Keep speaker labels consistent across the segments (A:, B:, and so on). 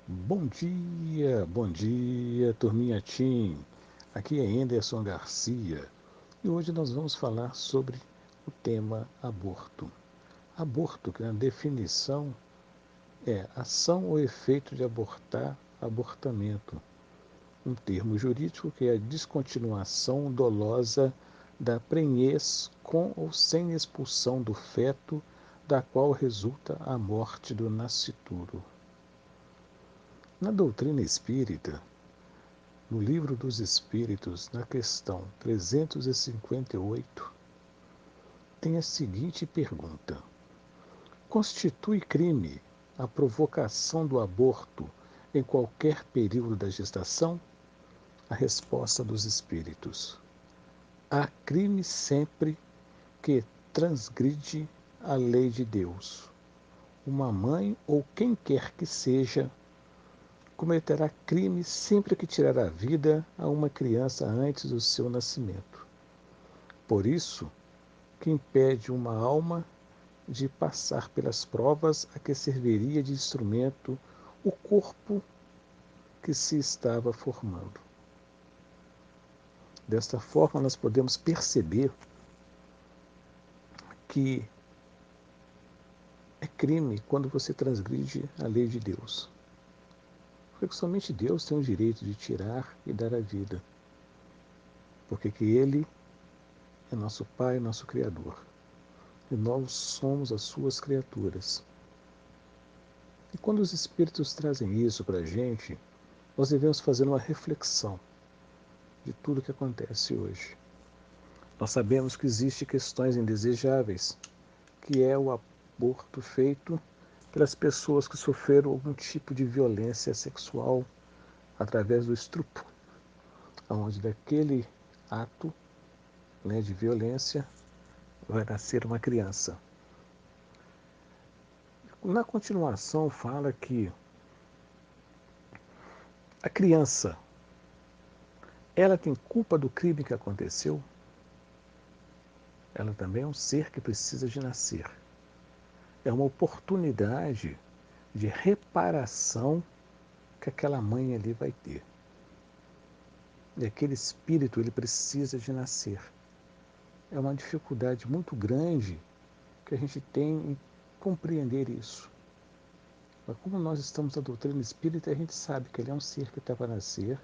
A: Bom dia, turminha Tim. Aqui é Anderson Garcia e hoje nós vamos falar sobre o tema aborto. Aborto, que na definição é ação ou efeito de abortar, abortamento. Um termo jurídico que é a descontinuação dolosa da prenhez com ou sem expulsão do feto, da qual resulta a morte do nascituro. Na doutrina espírita, no Livro dos Espíritos, na questão 358, tem a seguinte pergunta: constitui crime a provocação do aborto em qualquer período da gestação? A resposta dos Espíritos: há crime sempre que transgride a lei de Deus. Uma mãe ou quem quer que seja cometerá crime sempre que tirar a vida a uma criança antes do seu nascimento. Por isso, que impede uma alma de passar pelas provas a que serviria de instrumento o corpo que se estava formando. Desta forma, nós podemos perceber que é crime quando você transgride a lei de Deus. Porque somente Deus tem o direito de tirar e dar a vida. Porque que Ele é nosso Pai, nosso Criador. E nós somos as suas criaturas. E quando os Espíritos trazem isso para a gente, nós devemos fazer uma reflexão de tudo que acontece hoje. Nós sabemos que existem questões indesejáveis, que é o aborto feito pelas pessoas que sofreram algum tipo de violência sexual através do estupro, onde daquele ato, né, de violência vai nascer uma criança. Na continuação fala que a criança, ela tem culpa do crime que aconteceu? Ela também é um ser que precisa de nascer. É uma oportunidade de reparação que aquela mãe ali vai ter. E aquele espírito, ele precisa de nascer. É uma dificuldade muito grande que a gente tem em compreender isso. Mas como nós estamos na doutrina espírita, a gente sabe que ele é um ser que está para nascer,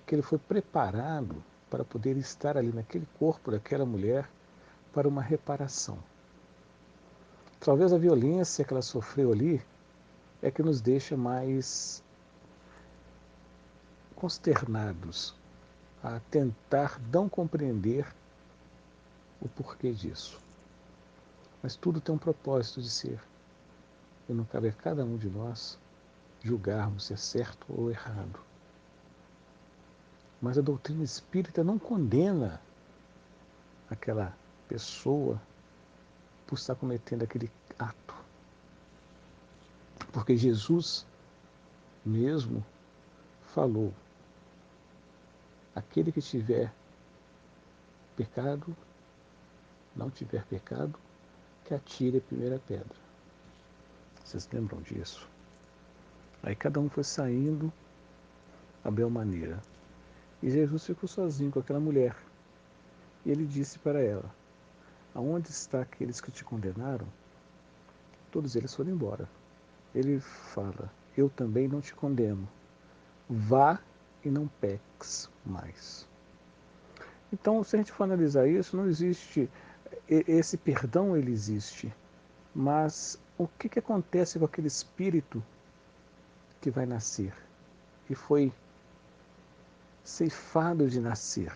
A: que ele foi preparado para poder estar ali naquele corpo daquela mulher para uma reparação. Talvez a violência que ela sofreu ali é que nos deixa mais consternados a tentar não compreender o porquê disso. Mas tudo tem um propósito de ser. E não cabe a cada um de nós julgarmos se é certo ou errado. Mas a doutrina espírita não condena aquela pessoa por estar cometendo aquele ato. Porque Jesus mesmo falou: aquele que tiver pecado, não tiver pecado, que atire a primeira pedra. Vocês lembram disso? Aí cada um foi saindo à bel maneira. E Jesus ficou sozinho com aquela mulher. E ele disse para ela: aonde está aqueles que te condenaram? Todos eles foram embora. Ele fala: eu também não te condeno. Vá e não peques mais. Então, se a gente for analisar isso, não existe esse perdão, ele existe, mas o que acontece com aquele espírito que vai nascer e foi ceifado de nascer?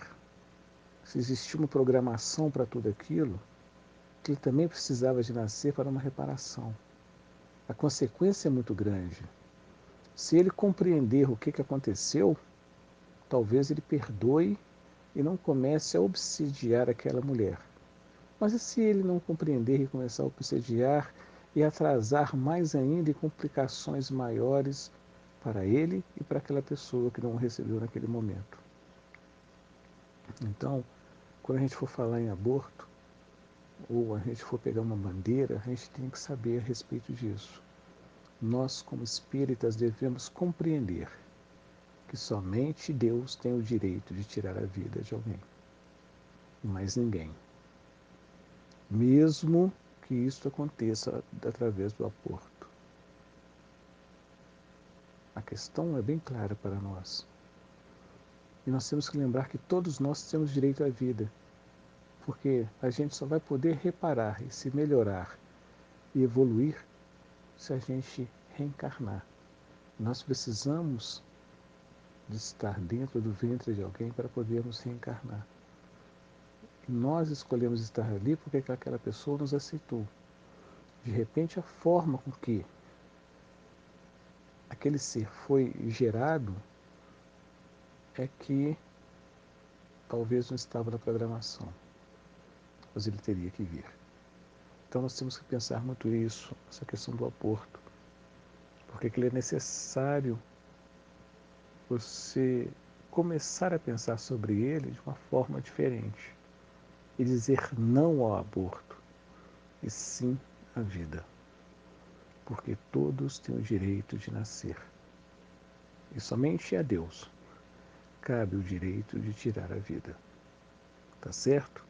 A: Se existia uma programação para tudo aquilo, que ele também precisava de nascer para uma reparação. A consequência é muito grande. Se ele compreender o que aconteceu, talvez ele perdoe e não comece a obsidiar aquela mulher. Mas e se ele não compreender e começar a obsediar e atrasar mais ainda e complicações maiores para ele e para aquela pessoa que não o recebeu naquele momento? Então, quando a gente for falar em aborto, ou a gente for pegar uma bandeira, a gente tem que saber a respeito disso. nós, como espíritas, devemos compreender que somente Deus tem o direito de tirar a vida de alguém, e mais ninguém. Mesmo que isso aconteça através do aborto. A questão é bem clara para nós. E nós temos que lembrar que todos nós temos direito à vida, porque a gente só vai poder reparar e se melhorar e evoluir se a gente reencarnar. Nós precisamos de estar dentro do ventre de alguém para podermos reencarnar. E nós escolhemos estar ali porque aquela pessoa nos aceitou. De repente, a forma com que aquele ser foi gerado é que talvez não estava na programação, mas ele teria que vir. Então nós temos que pensar muito isso, essa questão do aborto, porque ele é necessário você começar a pensar sobre ele de uma forma diferente e dizer não ao aborto e sim à vida, porque todos têm o direito de nascer e somente a Deus cabe o direito de tirar a vida, tá certo?